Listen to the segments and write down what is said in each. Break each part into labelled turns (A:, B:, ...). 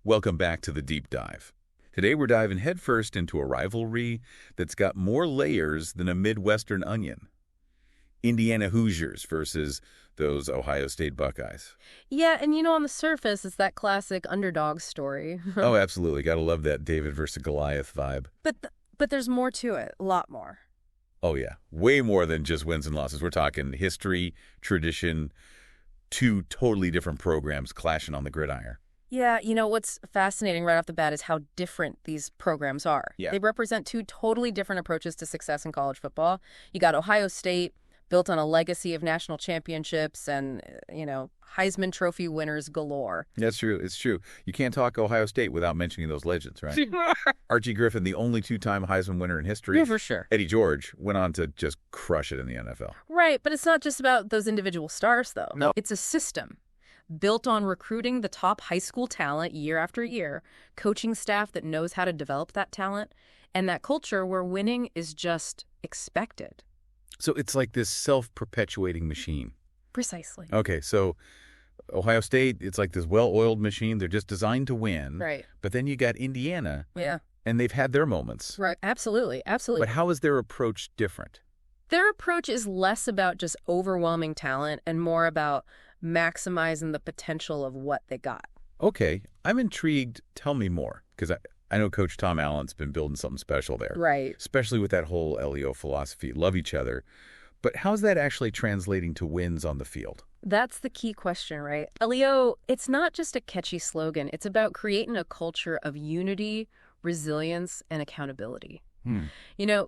A: Welcome back to the Deep Dive. Today we're diving headfirst into a rivalry that's got more layers than a Midwestern onion. Indiana Hoosiers versus those Ohio State Buckeyes.
B: Yeah, and on the surface, it's that classic underdog story.
A: Oh, absolutely. Gotta love that David versus Goliath vibe.
B: But there's more to it, a lot more.
A: Oh, yeah. Way more than just wins and losses. We're talking history, tradition, two totally different programs clashing on the gridiron.
B: Yeah, what's fascinating right off the bat is how different these programs are.
A: Yeah.
B: They represent two totally different approaches to success in college football. You got Ohio State, built on a legacy of national championships and, Heisman Trophy winners galore.
A: That's true. It's true. You can't talk Ohio State without mentioning those legends, right? Archie Griffin, the only two-time Heisman winner in history.
B: Yeah, for sure.
A: Eddie George went on to just crush it in the NFL.
B: Right, but it's not just about those individual stars, though.
A: No.
B: It's a system built on recruiting the top high school talent year after year, coaching staff that knows how to develop that talent, and that culture where winning is just expected.
A: So it's like this self-perpetuating machine.
B: Precisely.
A: Okay, so Ohio State, it's like this well-oiled machine. They're just designed to win.
B: Right.
A: But then you got Indiana.
B: Yeah.
A: And they've had their moments.
B: Right. Absolutely. Absolutely.
A: But how is their approach different?
B: Their approach is less about just overwhelming talent and more about maximizing the potential of what they got.
A: Okay, I'm intrigued. Tell me more, because I know Coach Tom Allen's been building something special there.
B: Right.
A: Especially with that whole LEO philosophy, love each other. But how's that actually translating to wins on the field?
B: That's the key question, right? LEO, it's not just a catchy slogan. It's about creating a culture of unity, resilience, and accountability.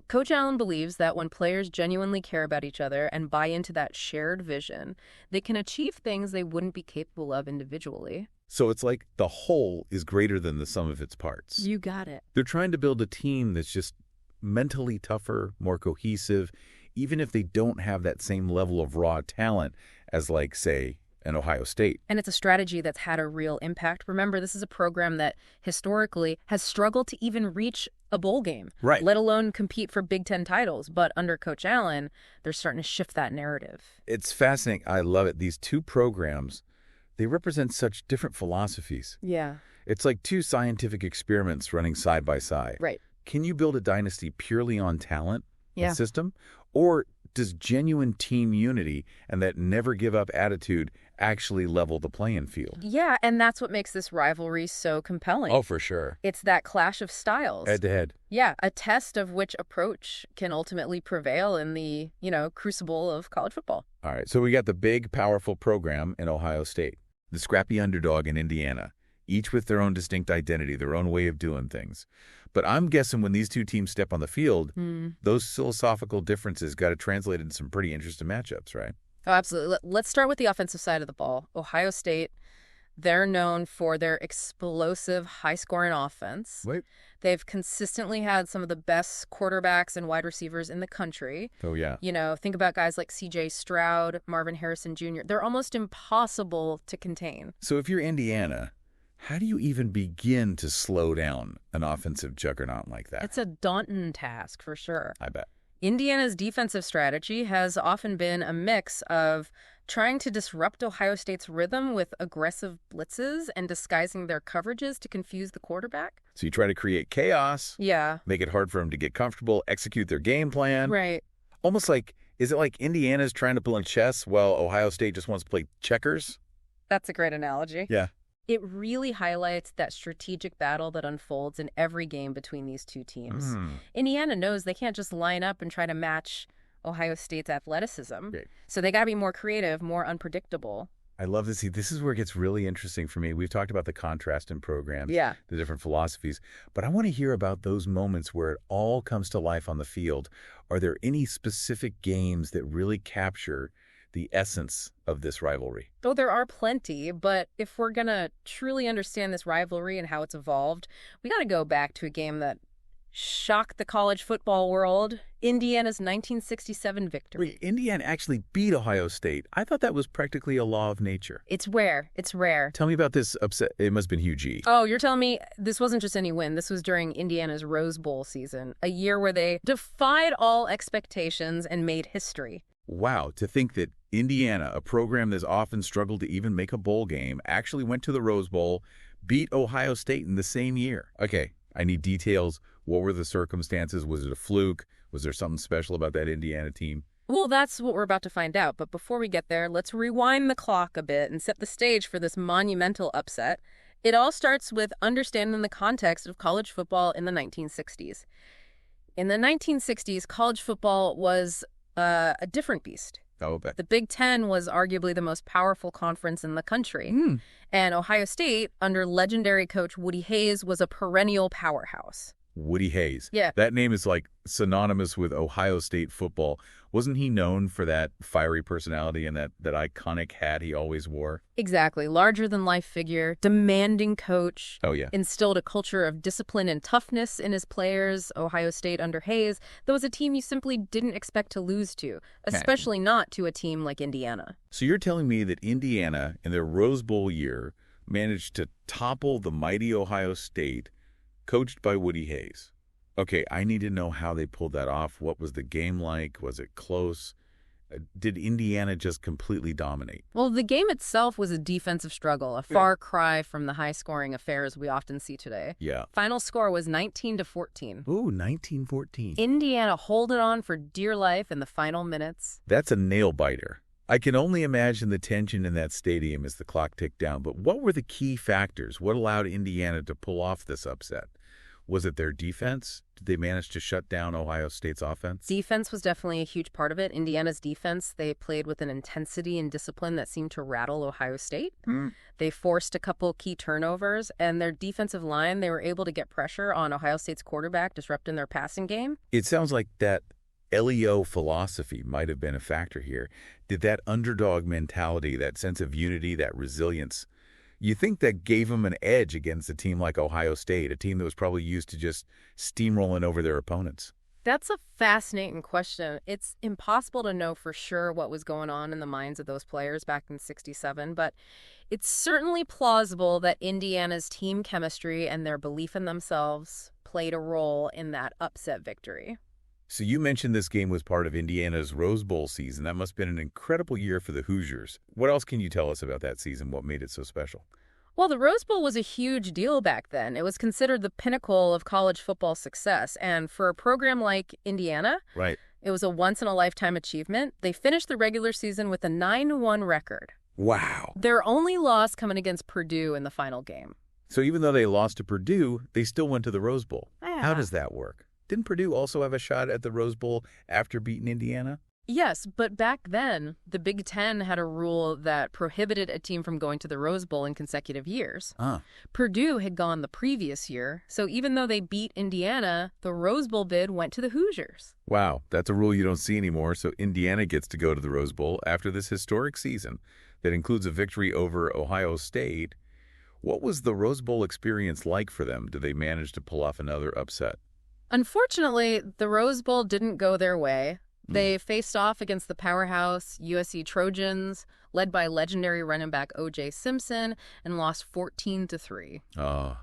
B: Coach Allen believes that when players genuinely care about each other and buy into that shared vision, they can achieve things they wouldn't be capable of individually.
A: So it's like the whole is greater than the sum of its parts.
B: You got it.
A: They're trying to build a team that's just mentally tougher, more cohesive, even if they don't have that same level of raw talent as, like, say, an Ohio State.
B: And it's a strategy that's had a real impact. Remember, this is a program that historically has struggled to even reach a bowl game,
A: right,
B: let alone compete for Big Ten titles. But under Coach Allen, they're starting to shift that narrative.
A: It's fascinating. I love it. These two programs, they represent such different philosophies.
B: Yeah.
A: It's like two scientific experiments running side by side.
B: Right.
A: Can you build a dynasty purely on talent and system? Or does genuine team unity and that never-give-up attitude actually level the playing field?
B: Yeah, and that's what makes this rivalry so compelling.
A: Oh, for sure.
B: It's that clash of styles.
A: Head-to-head.
B: Yeah, a test of which approach can ultimately prevail in the, crucible of college football.
A: All right, so we got the big, powerful program in Ohio State, the scrappy underdog in Indiana, each with their own distinct identity, their own way of doing things. But I'm guessing when these two teams step on the field, those philosophical differences got to translate into some pretty interesting matchups, right?
B: Oh, absolutely. Let's start with the offensive side of the ball. Ohio State, they're known for their explosive, high-scoring offense.
A: Wait.
B: They've consistently had some of the best quarterbacks and wide receivers in the country.
A: Oh, yeah.
B: Think about guys like C.J. Stroud, Marvin Harrison Jr. They're almost impossible to contain.
A: So if you're Indiana, how do you even begin to slow down an offensive juggernaut like that?
B: It's a daunting task, for sure.
A: I bet.
B: Indiana's defensive strategy has often been a mix of trying to disrupt Ohio State's rhythm with aggressive blitzes and disguising their coverages to confuse the quarterback.
A: So you try to create chaos.
B: Yeah.
A: Make it hard for them to get comfortable, execute their game plan.
B: Right.
A: Almost like, is it like Indiana's trying to play chess while Ohio State just wants to play checkers?
B: That's a great analogy.
A: Yeah.
B: It really highlights that strategic battle that unfolds in every game between these two teams. Indiana knows they can't just line up and try to match Ohio State's athleticism.
A: Great.
B: So they got to be more creative, more unpredictable.
A: I love to see. This is where it gets really interesting for me. We've talked about the contrast in programs, the different philosophies, but I want to hear about those moments where it all comes to life on the field. Are there any specific games that really capture the essence of this rivalry?
B: Oh, there are plenty, but if we're going to truly understand this rivalry and how it's evolved, we got to go back to a game that shocked the college football world, Indiana's 1967 victory.
A: Wait, Indiana actually beat Ohio State. I thought that was practically a law of nature.
B: It's rare. It's rare.
A: Tell me about this upset. It must have been huge.
B: Oh, you're telling me this wasn't just any win. This was during Indiana's Rose Bowl season, a year where they defied all expectations and made history.
A: Wow, to think that Indiana, a program that's often struggled to even make a bowl game, actually went to the Rose Bowl, beat Ohio State in the same year. Okay, I need details. What were the circumstances? Was it a fluke? Was there something special about that Indiana team?
B: Well, that's what we're about to find out. But before we get there, let's rewind the clock a bit and set the stage for this monumental upset. It all starts with understanding the context of college football in the 1960s. In the 1960s, college football was a different beast.
A: Oh, bet.
B: The Big Ten was arguably the most powerful conference in the country. And Ohio State, under legendary coach Woody Hayes, was a perennial powerhouse.
A: Woody Hayes.
B: Yeah.
A: That name is like synonymous with Ohio State football. Wasn't he known for that fiery personality and that iconic hat he always wore?
B: Exactly. Larger-than-life figure, demanding coach.
A: Oh, yeah.
B: Instilled a culture of discipline and toughness in his players. Ohio State under Hayes, that was a team you simply didn't expect to lose to, especially not to a team like Indiana.
A: So you're telling me that Indiana, in their Rose Bowl year, managed to topple the mighty Ohio State, coached by Woody Hayes. Okay, I need to know how they pulled that off. What was the game like? Was it close? Did Indiana just completely dominate?
B: Well, the game itself was a defensive struggle, a far cry from the high-scoring affairs we often see today.
A: Yeah.
B: Final score was 19-14.
A: Ooh, 19-14.
B: Indiana holded on for dear life in the final minutes.
A: That's a nail-biter. I can only imagine the tension in that stadium as the clock ticked down. But what were the key factors? What allowed Indiana to pull off this upset? Was it their defense? Did they manage to shut down Ohio State's offense?
B: Defense was definitely a huge part of it. Indiana's defense, they played with an intensity and discipline that seemed to rattle Ohio State. They forced a couple key turnovers, and their defensive line, they were able to get pressure on Ohio State's quarterback, disrupting their passing game.
A: It sounds like that LEO philosophy might have been a factor here. Did that underdog mentality, that sense of unity, that resilience, you think that gave them an edge against a team like Ohio State, a team that was probably used to just steamrolling over their opponents?
B: That's a fascinating question. It's impossible to know for sure what was going on in the minds of those players back in '67, but it's certainly plausible that Indiana's team chemistry and their belief in themselves played a role in that upset victory.
A: So you mentioned this game was part of Indiana's Rose Bowl season. That must have been an incredible year for the Hoosiers. What else can you tell us about that season? What made it so special?
B: Well, the Rose Bowl was a huge deal back then. It was considered the pinnacle of college football success. And for a program like Indiana,
A: Right.
B: it was a once-in-a-lifetime achievement. They finished the regular season with a 9-1 record.
A: Wow.
B: Their only loss coming against Purdue in the final game.
A: So even though they lost to Purdue, they still went to the Rose Bowl.
B: Yeah.
A: How does that work? Didn't Purdue also have a shot at the Rose Bowl after beating Indiana?
B: Yes, but back then, the Big Ten had a rule that prohibited a team from going to the Rose Bowl in consecutive years. Purdue had gone the previous year, so even though they beat Indiana, the Rose Bowl bid went to the Hoosiers.
A: Wow, that's a rule you don't see anymore, so Indiana gets to go to the Rose Bowl after this historic season that includes a victory over Ohio State. What was the Rose Bowl experience like for them? Did they manage to pull off another upset?
B: Unfortunately, the Rose Bowl didn't go their way. They faced off against the powerhouse USC Trojans, led by legendary running back O.J. Simpson, and lost 14-3.
A: Oh,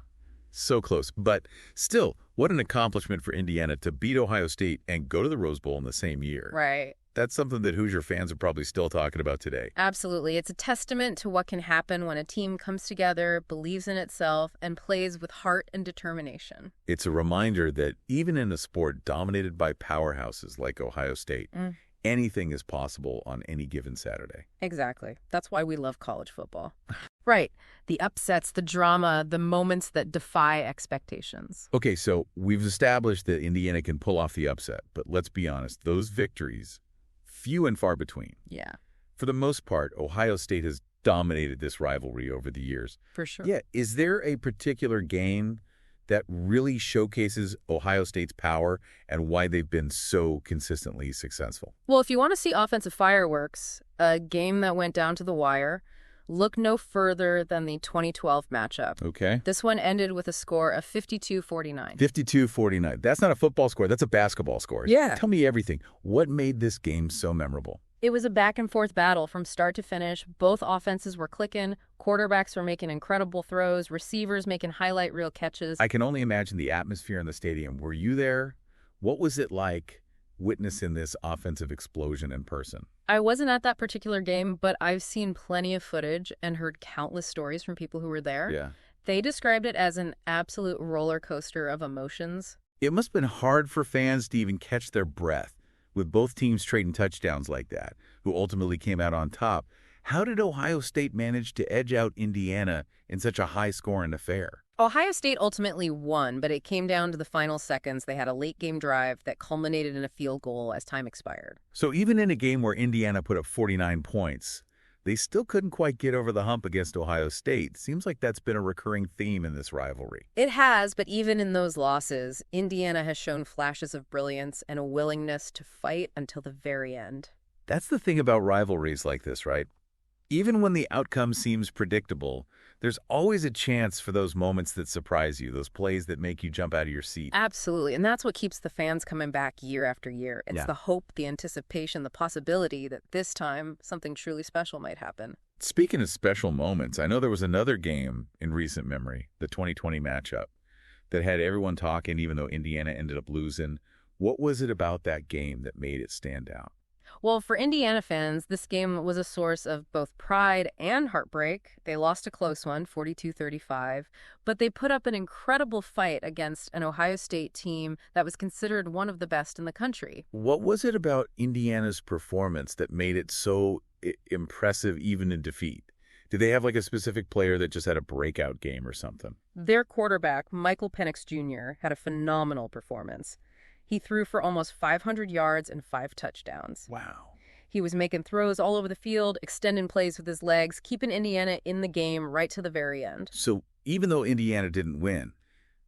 A: so close. But still, what an accomplishment for Indiana to beat Ohio State and go to the Rose Bowl in the same year.
B: Right.
A: That's something that Hoosier fans are probably still talking about today.
B: Absolutely. It's a testament to what can happen when a team comes together, believes in itself, and plays with heart and determination.
A: It's a reminder that even in a sport dominated by powerhouses like Ohio State, anything is possible on any given Saturday.
B: Exactly. That's why we love college football. Right. The upsets, the drama, the moments that defy expectations.
A: Okay, so we've established that Indiana can pull off the upset, but let's be honest, those victories, few and far between.
B: Yeah.
A: For the most part, Ohio State has dominated this rivalry over the years.
B: For sure.
A: Yeah, is there a particular game that really showcases Ohio State's power and why they've been so consistently successful?
B: Well, if you want to see offensive fireworks, a game that went down to the wire, look no further than the 2012 matchup.
A: Okay.
B: This one ended with a score of 52-49.
A: 52-49. That's not a football score. That's a basketball score.
B: Yeah.
A: Tell me everything. What made this game so memorable?
B: It was a back-and-forth battle from start to finish. Both offenses were clicking. Quarterbacks were making incredible throws. Receivers making highlight reel catches.
A: I can only imagine the atmosphere in the stadium. Were you there? What was it like witnessing this offensive explosion in person?
B: I wasn't at that particular game, but I've seen plenty of footage and heard countless stories from people who were there.
A: Yeah.
B: They described it as an absolute roller coaster of emotions.
A: It must have been hard for fans to even catch their breath with both teams trading touchdowns like that, who ultimately came out on top. How did Ohio State manage to edge out Indiana in such a high-scoring affair?
B: Ohio State ultimately won, but it came down to the final seconds. They had a late-game drive that culminated in a field goal as time expired.
A: So even in a game where Indiana put up 49 points, they still couldn't quite get over the hump against Ohio State. Seems like that's been a recurring theme in this rivalry.
B: It has, but even in those losses, Indiana has shown flashes of brilliance and a willingness to fight until the very end.
A: That's the thing about rivalries like this, right? Even when the outcome seems predictable, there's always a chance for those moments that surprise you, those plays that make you jump out of your seat.
B: Absolutely, and that's what keeps the fans coming back year after year. It's
A: Yeah.
B: the hope, the anticipation, the possibility that this time something truly special might happen.
A: Speaking of special moments, I know there was another game in recent memory, the 2020 matchup, that had everyone talking even though Indiana ended up losing. What was it about that game that made it stand out?
B: Well, for Indiana fans, this game was a source of both pride and heartbreak. They lost a close one, 42-35, but they put up an incredible fight against an Ohio State team that was considered one of the best in the country.
A: What was it about Indiana's performance that made it so impressive even in defeat? Did they have like a specific player that just had a breakout game or something?
B: Their quarterback, Michael Penix Jr., had a phenomenal performance. He threw for almost 500 yards and 5 touchdowns.
A: Wow.
B: He was making throws all over the field, extending plays with his legs, keeping Indiana in the game right to the very end.
A: So even though Indiana didn't win,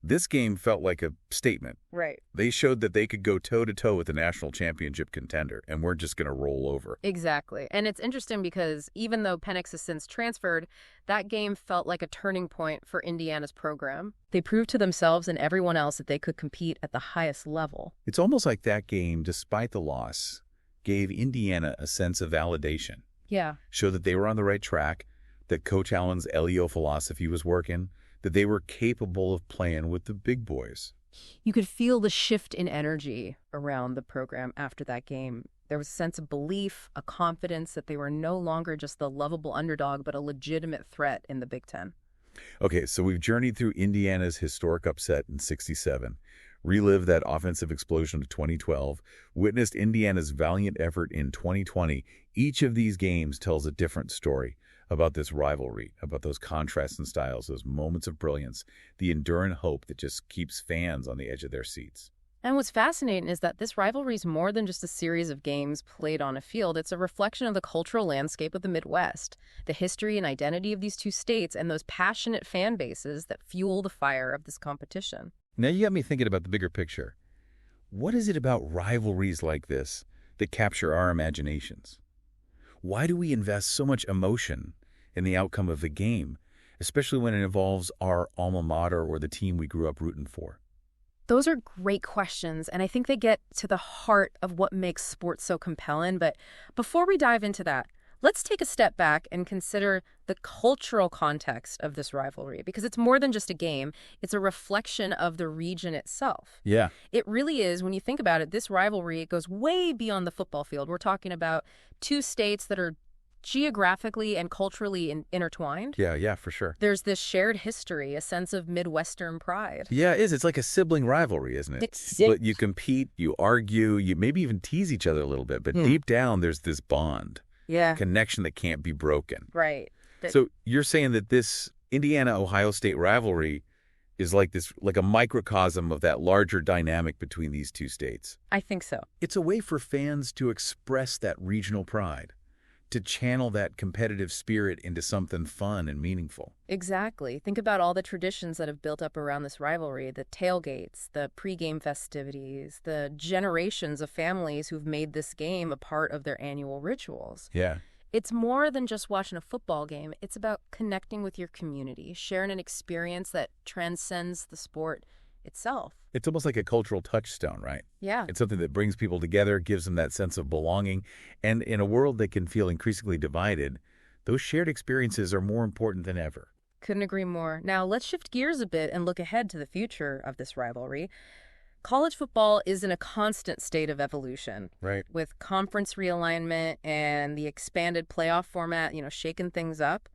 A: this game felt like a statement.
B: Right.
A: They showed that they could go toe-to-toe with a national championship contender, and we're just going to roll over.
B: Exactly. And it's interesting because even though Penix has since transferred, that game felt like a turning point for Indiana's program. They proved to themselves and everyone else that they could compete at the highest level.
A: It's almost like that game, despite the loss, gave Indiana a sense of validation.
B: Yeah.
A: Showed that they were on the right track, that Coach Allen's LEO philosophy was working, that they were capable of playing with the big boys.
B: You could feel the shift in energy around the program after that game. There was a sense of belief, a confidence that they were no longer just the lovable underdog, but a legitimate threat in the Big Ten.
A: Okay, so we've journeyed through Indiana's historic upset in '67, relived that offensive explosion of 2012, witnessed Indiana's valiant effort in 2020. Each of these games tells a different story about this rivalry, about those contrasts and styles, those moments of brilliance, the enduring hope that just keeps fans on the edge of their seats.
B: And what's fascinating is that this rivalry is more than just a series of games played on a field. It's a reflection of the cultural landscape of the Midwest, the history and identity of these two states, and those passionate fan bases that fuel the fire of this competition.
A: Now you got me thinking about the bigger picture. What is it about rivalries like this that capture our imaginations? Why do we invest so much emotion in the outcome of the game, especially when it involves our alma mater or the team we grew up rooting for?
B: Those are great questions, and I think they get to the heart of what makes sports so compelling. But before we dive into that, let's take a step back and consider the cultural context of this rivalry, because it's more than just a game. It's a reflection of the region itself.
A: Yeah.
B: It really is. When you think about it, this rivalry, it goes way beyond the football field. We're talking about two states that are geographically and culturally intertwined.
A: Yeah, for sure.
B: There's this shared history, a sense of Midwestern pride.
A: Yeah, it is. It's like a sibling rivalry, isn't it? But you compete, you argue, you maybe even tease each other a little bit, but deep down there's this bond.
B: Yeah.
A: Connection that can't be broken.
B: Right.
A: So you're saying that this Indiana-Ohio State rivalry is like a microcosm of that larger dynamic between these two states.
B: I think so.
A: It's a way for fans to express that regional pride, to channel that competitive spirit into something fun and meaningful.
B: Exactly. Think about all the traditions that have built up around this rivalry, the tailgates, the pregame festivities, the generations of families who've made this game a part of their annual rituals.
A: Yeah.
B: It's more than just watching a football game. It's about connecting with your community, sharing an experience that transcends the sport itself.
A: It's almost like a cultural touchstone, right?
B: Yeah.
A: It's something that brings people together, gives them that sense of belonging. And in a world that can feel increasingly divided, those shared experiences are more important than ever.
B: Couldn't agree more. Now, let's shift gears a bit and look ahead to the future of this rivalry. College football is in a constant state of evolution.
A: Right.
B: With conference realignment and the expanded playoff format, shaking things up.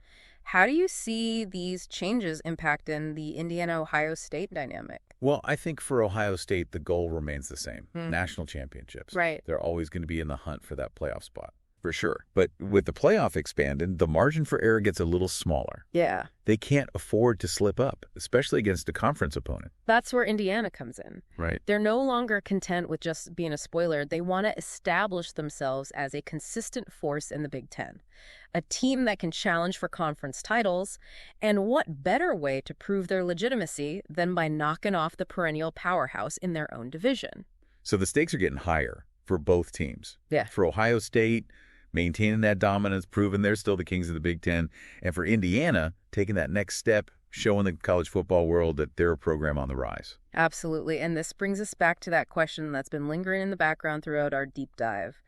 B: How do you see these changes impacting the Indiana-Ohio State dynamic?
A: Well, I think for Ohio State, the goal remains the same. National championships.
B: Right.
A: They're always going to be in the hunt for that playoff spot, for sure. But with the playoff expanded, the margin for error gets a little smaller.
B: Yeah.
A: They can't afford to slip up, especially against a conference opponent.
B: That's where Indiana comes in.
A: Right.
B: They're no longer content with just being a spoiler. They want to establish themselves as a consistent force in the Big Ten, a team that can challenge for conference titles. And what better way to prove their legitimacy than by knocking off the perennial powerhouse in their own division?
A: So the stakes are getting higher for both teams.
B: Yeah.
A: For Ohio State, maintaining that dominance, proving they're still the kings of the Big Ten. And for Indiana, taking that next step, showing the college football world that they're a program on the rise.
B: Absolutely. And this brings us back to that question that's been lingering in the background throughout our deep dive.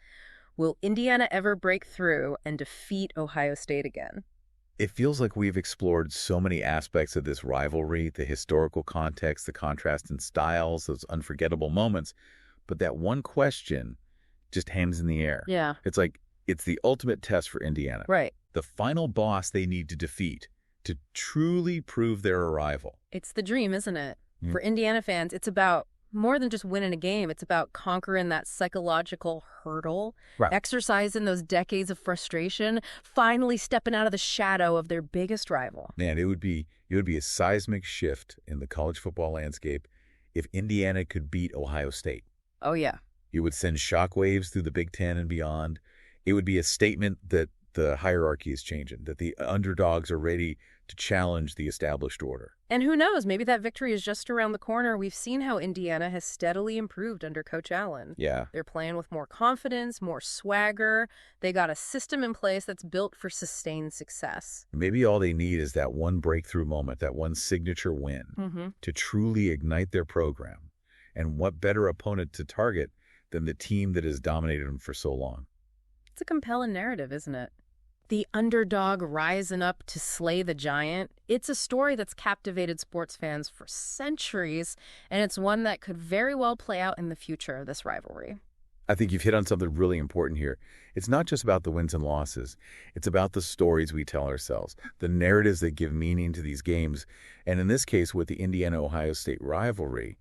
B: Will Indiana ever break through and defeat Ohio State again?
A: It feels like we've explored so many aspects of this rivalry, the historical context, the contrast in styles, those unforgettable moments. But that one question just hangs in the air.
B: Yeah.
A: It's like it's the ultimate test for Indiana.
B: Right.
A: The final boss they need to defeat to truly prove their arrival.
B: It's the dream, isn't it? For Indiana fans, it's about more than just winning a game. It's about conquering that psychological hurdle,
A: Right.
B: exercising those decades of frustration, finally stepping out of the shadow of their biggest rival.
A: Man, it would be a seismic shift in the college football landscape if Indiana could beat Ohio State.
B: Oh, yeah.
A: It would send shockwaves through the Big Ten and beyond. It would be a statement that the hierarchy is changing, that the underdogs are ready to challenge the established order.
B: And who knows, maybe that victory is just around the corner. We've seen how Indiana has steadily improved under Coach Allen.
A: Yeah.
B: They're playing with more confidence, more swagger. They got a system in place that's built for sustained success.
A: Maybe all they need is that one breakthrough moment, that one signature win to truly ignite their program. And what better opponent to target than the team that has dominated them for so long?
B: It's a compelling narrative, isn't it? The underdog rising up to slay the giant. It's a story that's captivated sports fans for centuries, and it's one that could very well play out in the future of this rivalry.
A: I think you've hit on something really important here. It's not just about the wins and losses. It's about the stories we tell ourselves, the narratives that give meaning to these games. And in this case, with the Indiana-Ohio State rivalry,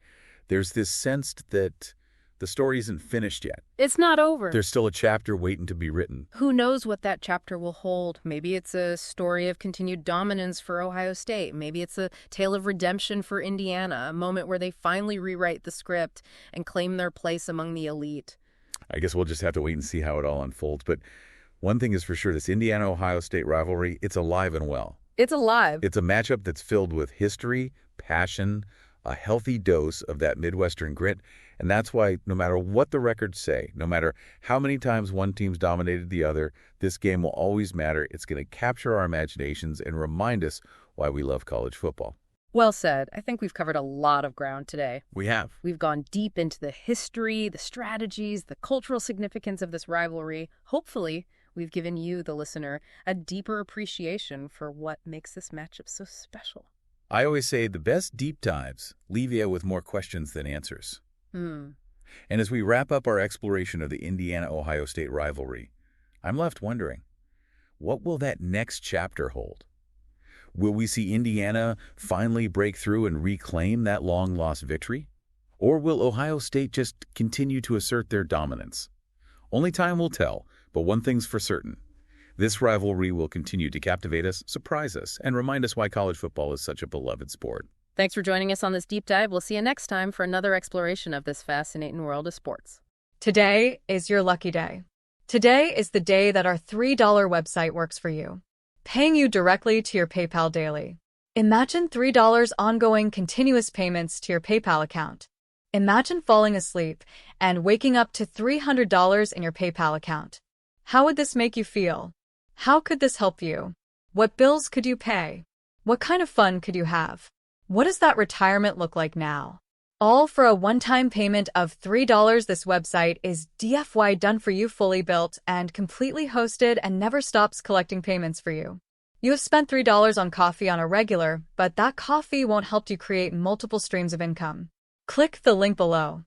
A: there's this sense that the story isn't finished yet.
B: It's not over.
A: There's still a chapter waiting to be written.
B: Who knows what that chapter will hold? Maybe it's a story of continued dominance for Ohio State. Maybe it's a tale of redemption for Indiana, a moment where they finally rewrite the script and claim their place among the elite.
A: I guess we'll just have to wait and see how it all unfolds. But one thing is for sure, this Indiana-Ohio State rivalry, it's alive and well.
B: It's alive.
A: It's a matchup that's filled with history, passion, a healthy dose of that Midwestern grit. And that's why no matter what the records say, no matter how many times one team's dominated the other, this game will always matter. It's going to capture our imaginations and remind us why we love college football.
B: Well said. I think we've covered a lot of ground today.
A: We have.
B: We've gone deep into the history, the strategies, the cultural significance of this rivalry. Hopefully, we've given you, the listener, a deeper appreciation for what makes this matchup so special.
A: I always say the best deep dives leave you with more questions than answers. And as we wrap up our exploration of the Indiana-Ohio State rivalry, I'm left wondering, what will that next chapter hold? Will we see Indiana finally break through and reclaim that long-lost victory? Or will Ohio State just continue to assert their dominance? Only time will tell, but one thing's for certain. This rivalry will continue to captivate us, surprise us, and remind us why college football is such a beloved sport.
B: Thanks for joining us on this deep dive. We'll see you next time for another exploration of this fascinating world of sports.
C: Today is your lucky day. Today is the day that our $3 website works for you, paying you directly to your PayPal daily. Imagine $3 ongoing continuous payments to your PayPal account. Imagine falling asleep and waking up to $300 in your PayPal account. How would this make you feel? How could this help you? What bills could you pay? What kind of fun could you have? What does that retirement look like now? All for a one-time payment of $3. This website is DFY done for you, fully built and completely hosted, and never stops collecting payments for you. You have spent $3 on coffee on a regular, but that coffee won't help you create multiple streams of income. Click the link below.